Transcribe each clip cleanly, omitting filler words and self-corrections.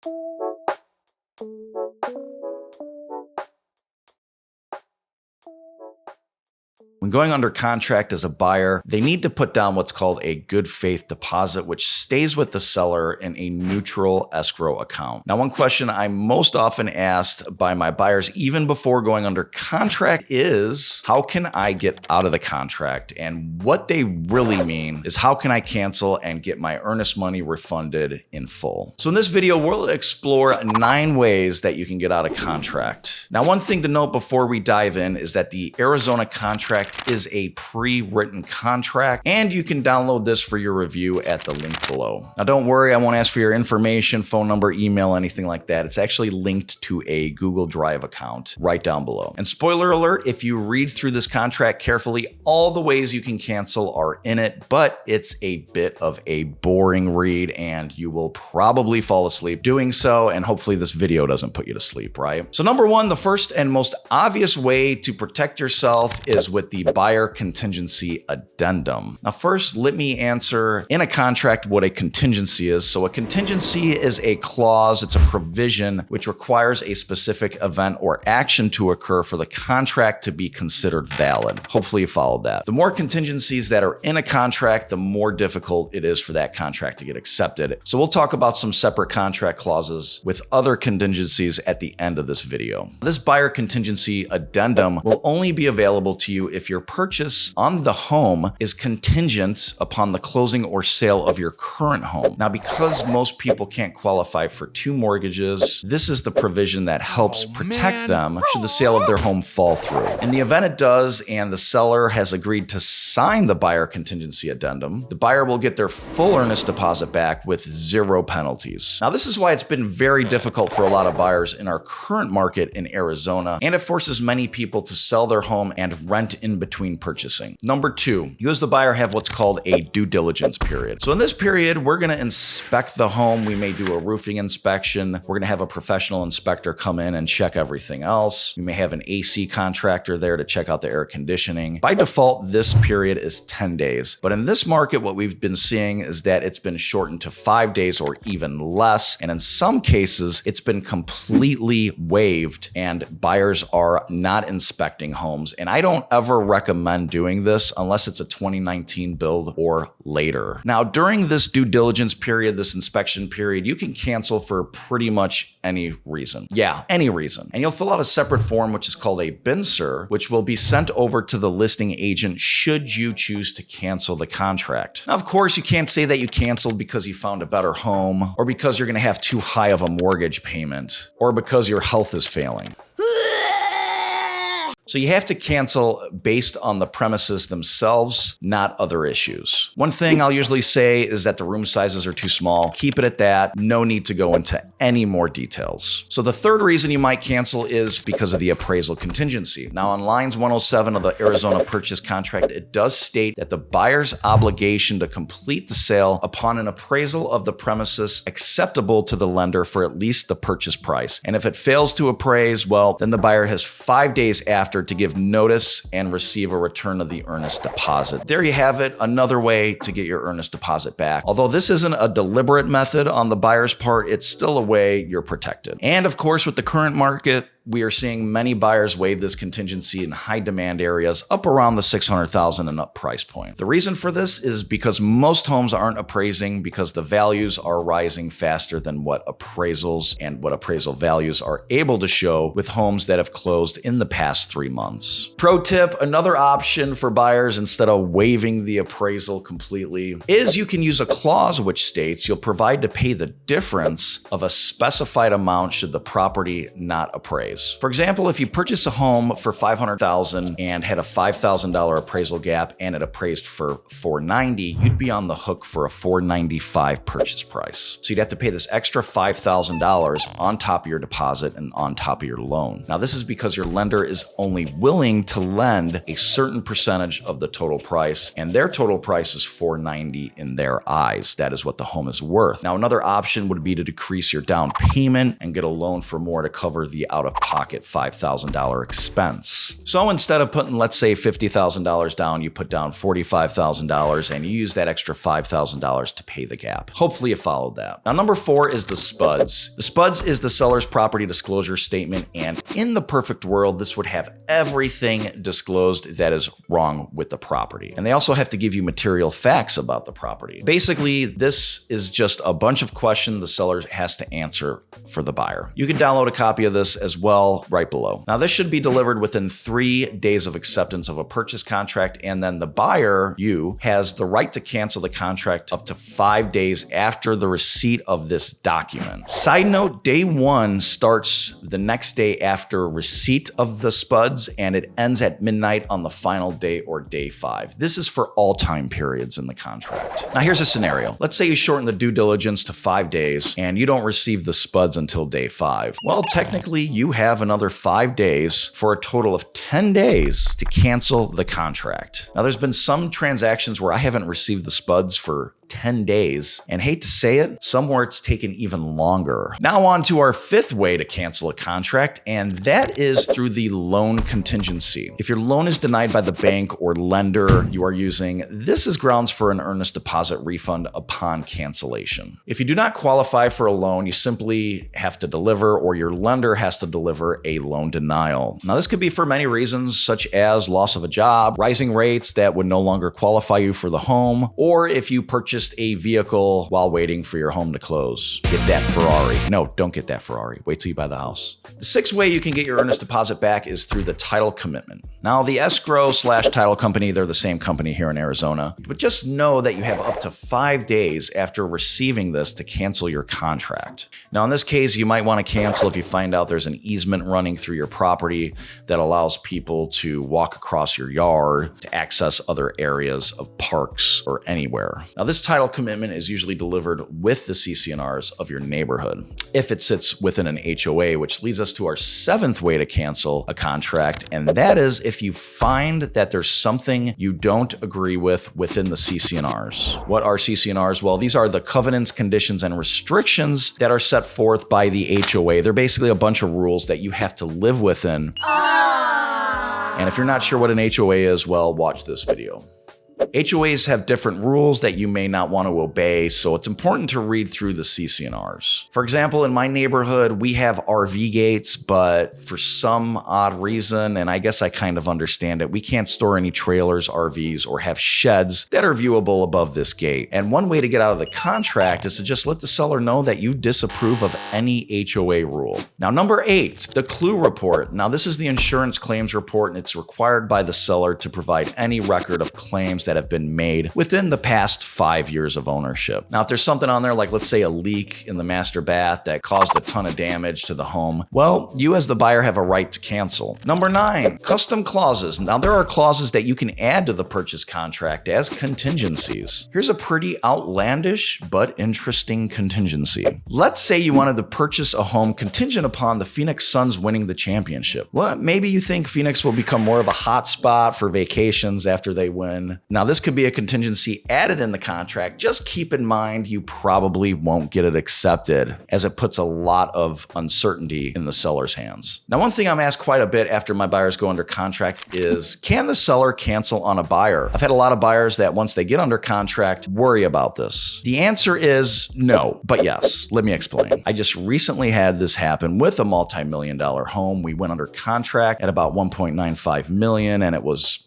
When going under contract as a buyer, they need to put down what's called a good faith deposit, which stays with the seller in a neutral escrow account. Now, one question I'm most often asked by my buyers, even before going under contract, is how can I get out of the contract? And what they really mean is how can I cancel and get my earnest money refunded in full? So in this video, we'll explore 9 ways that you can get out of contract. Now, one thing to note before we dive in is that the Arizona contract is a pre-written contract, and you can download this for your review at the link below. Now, don't worry, I won't ask for your information, phone number, email, anything like that. It's actually linked to a Google Drive account right down below. And spoiler alert, if you read through this contract carefully, all the ways you can cancel are in it, but it's a bit of a boring read, and you will probably fall asleep doing so, and hopefully this video doesn't put you to sleep, right? So number 1, the first and most obvious way to protect yourself is with the buyer contingency addendum. Now, first, let me answer in a contract what a contingency is. So a contingency is a clause, it's a provision which requires a specific event or action to occur for the contract to be considered valid. Hopefully you followed that. The more contingencies that are in a contract, the more difficult it is for that contract to get accepted. So we'll talk about some separate contract clauses with other contingencies at the end of this video. This buyer contingency addendum will only be available to you if your purchase on the home is contingent upon the closing or sale of your current home. Now, because most people can't qualify for 2 mortgages, this is the provision that helps protect them should the sale of their home fall through. In the event it does and the seller has agreed to sign the buyer contingency addendum, the buyer will get their full earnest deposit back with 0 penalties. Now, this is why it's been very difficult for a lot of buyers in our current market in Arizona, and it forces many people to sell their home and rent in between purchasing. Number 2, you as the buyer have what's called a due diligence period. So in this period, we're going to inspect the home. We may do a roofing inspection. We're going to have a professional inspector come in and check everything else. We may have an AC contractor there to check out the air conditioning. By default, this period is 10 days. But in this market, what we've been seeing is that it's been shortened to 5 days or even less. And in some cases, it's been completely waived and buyers are not inspecting homes. And I don't ever recommend doing this unless it's a 2019 build or later. Now, during this due diligence period, this inspection period, you can cancel for pretty much any reason. Yeah, any reason. And you'll fill out a separate form, which is called a BINSER, which will be sent over to the listing agent should you choose to cancel the contract. Now, of course, you can't say that you canceled because you found a better home, or because you're going to have too high of a mortgage payment, or because your health is failing. So you have to cancel based on the premises themselves, not other issues. One thing I'll usually say is that the room sizes are too small. Keep it at that. No need to go into any more details. So the third reason you might cancel is because of the appraisal contingency. Now, on lines 107 of the Arizona purchase contract, it does state that the buyer's obligation to complete the sale upon an appraisal of the premises acceptable to the lender for at least the purchase price. And if it fails to appraise, well, then the buyer has 5 days after to give notice and receive a return of the earnest deposit. There you have it, another way to get your earnest deposit back. Although this isn't a deliberate method on the buyer's part, it's still a way you're protected. And of course, with the current market, we are seeing many buyers waive this contingency in high demand areas up around the $600,000 and up price point. The reason for this is because most homes aren't appraising because the values are rising faster than what appraisals and what appraisal values are able to show with homes that have closed in the past 3 months. Pro tip, another option for buyers instead of waiving the appraisal completely is you can use a clause which states you'll provide to pay the difference of a specified amount should the property not appraise. For example, if you purchase a home for $500,000 and had a $5,000 appraisal gap and it appraised for $490,000, you'd be on the hook for a $495,000 purchase price. So you'd have to pay this extra $5,000 on top of your deposit and on top of your loan. Now, this is because your lender is only willing to lend a certain percentage of the total price, and their total price is $490,000 in their eyes. That is what the home is worth. Now, another option would be to decrease your down payment and get a loan for more to cover the out of out-of-pocket $5,000 expense. So instead of putting, let's say, $50,000 down, you put down $45,000 and you use that extra $5,000 to pay the gap. Hopefully you followed that. Now, number 4 is the SPUDs. The SPUDs is the seller's property disclosure statement, and in the perfect world, this would have everything disclosed that is wrong with the property. And they also have to give you material facts about the property. Basically, this is just a bunch of questions the seller has to answer for the buyer. You can download a copy of this as well right below. Now, this should be delivered within 3 days of acceptance of a purchase contract, and then the buyer, you, has the right to cancel the contract up to 5 days after the receipt of this document. Side note, day 1 starts the next day after receipt of the SPUDs, and it ends at midnight on the final day or day 5. This is for all time periods in the contract. Now, here's a scenario. Let's say you shorten the due diligence to 5 days and you don't receive the SPUDs until day 5. Well, technically, you have another 5 days for a total of 10 days to cancel the contract. Now, there's been some transactions where I haven't received the SPUDs for 10 days, and hate to say it, somewhere it's taken even longer. Now on to our 5th way to cancel a contract, and that is through the loan contingency. If your loan is denied by the bank or lender you are using, this is grounds for an earnest deposit refund upon cancellation. If you do not qualify for a loan, you simply have to deliver, or your lender has to deliver, a loan denial. Now, this could be for many reasons, such as loss of a job, rising rates that would no longer qualify you for the home, or if you purchase a vehicle while waiting for your home to close. Get that Ferrari. No, don't get that Ferrari. Wait till you buy the house. The 6th way you can get your earnest deposit back is through the title commitment. Now, the escrow/title company, they're the same company here in Arizona, but just know that you have up to 5 days after receiving this to cancel your contract. Now, in this case, you might want to cancel if you find out there's an easement running through your property that allows people to walk across your yard to access other areas of parks or anywhere. Now, this title commitment is usually delivered with the CCNRs of your neighborhood, if it sits within an HOA, which leads us to our 7th way to cancel a contract, and that is if you find that there's something you don't agree with within the CCNRs. What are CCNRs? Well, these are the covenants, conditions, and restrictions that are set forth by the HOA. They're basically a bunch of rules that you have to live within. And if you're not sure what an HOA is, well, watch this video. HOAs have different rules that you may not want to obey, so it's important to read through the CCNRs. For example, in my neighborhood, we have RV gates, but for some odd reason, and I guess I kind of understand it, we can't store any trailers, RVs, or have sheds that are viewable above this gate. And one way to get out of the contract is to just let the seller know that you disapprove of any HOA rule. Now, number 8, the clue report. Now, this is the insurance claims report, and it's required by the seller to provide any record of claims that have been made within the past 5 years of ownership. Now, if there's something on there, like let's say a leak in the master bath that caused a ton of damage to the home, well, you as the buyer have a right to cancel. Number 9, custom clauses. Now, there are clauses that you can add to the purchase contract as contingencies. Here's a pretty outlandish but interesting contingency. Let's say you wanted to purchase a home contingent upon the Phoenix Suns winning the championship. Well, maybe you think Phoenix will become more of a hot spot for vacations after they win. Now, this could be a contingency added in the contract. Just keep in mind you probably won't get it accepted, as it puts a lot of uncertainty in the seller's hands. Now, one thing I'm asked quite a bit after my buyers go under contract is, can the seller cancel on a buyer? I've had a lot of buyers that once they get under contract worry about this. The answer is no, but yes. Let me explain. I just recently had this happen with a multi-million-dollar home. We went under contract at about $1.95 million, and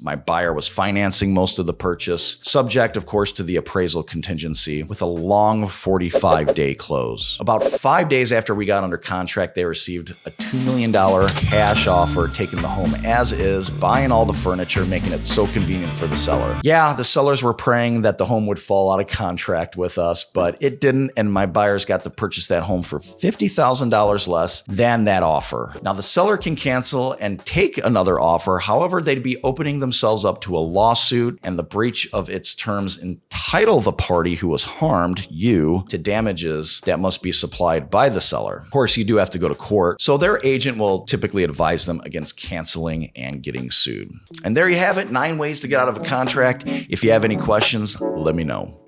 my buyer was financing most of the purchase, subject, of course, to the appraisal contingency, with a long 45-day close. About 5 days after we got under contract, they received a $2 million cash offer, taking the home as is, buying all the furniture, making it so convenient for the seller. Yeah, the sellers were praying that the home would fall out of contract with us, but it didn't, and my buyers got to purchase that home for $50,000 less than that offer. Now, the seller can cancel and take another offer. However, they'd be opening themselves up to a lawsuit, and the breach of its terms entitle the party who was harmed, you, to damages that must be supplied by the seller. Of course, you do have to go to court, so their agent will typically advise them against canceling and getting sued. And there you have it, 9 ways to get out of a contract. If you have any questions, let me know.